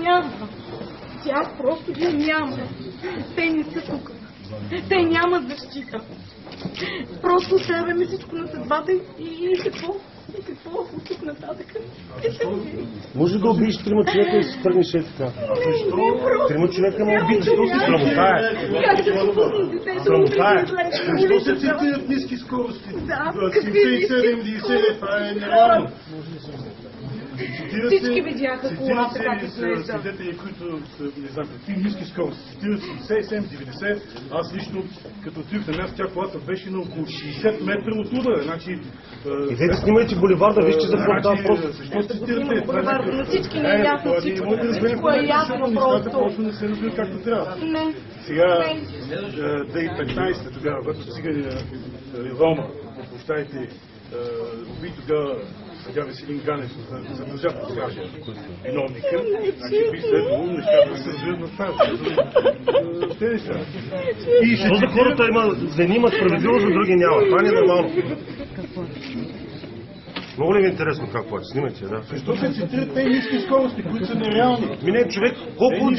Няма. Тях просто ги няма. Те не са тук. Те нямат защита. Просто оставяме всичко на съдбата и какво? И какво от тук нататък? Може да убиеш 3 човека и се тръгнеш е така. Защо? 3 човека ме убият, защо си срамота е? Как да допуснем детето? Срамота е. Защо се цитират ниски скорости? Да, 77-90, това е нереално. Всички видяха колата как изглежда. Свидетели, които са, не знам, какви ниски скорости. Цитират 77-90. Аз лично, като отидох на място, тя колата беше на около 60 метра от удара. Значи, идете снимайте булеварда, вижте за какво става просто. Защо цитирате? Булеварда, на всички не е ясно всичко. Всичко е ясно просто. Не се разбира както трябва. Не. Сега, 2015 тогава, когато цигани Рома, площадите, уби тогава съдя Веселин Ганев задължа да скаже виновника. Значи би следвало нещата да се развият на това. Те неща. Защо за хората да има справедливост, за други няма? Това не е нормално. Много ли ви е интересно как плаче? Снимайте, да. Защо се цитират те ниски скорости, които са нереални? Мине човек, колко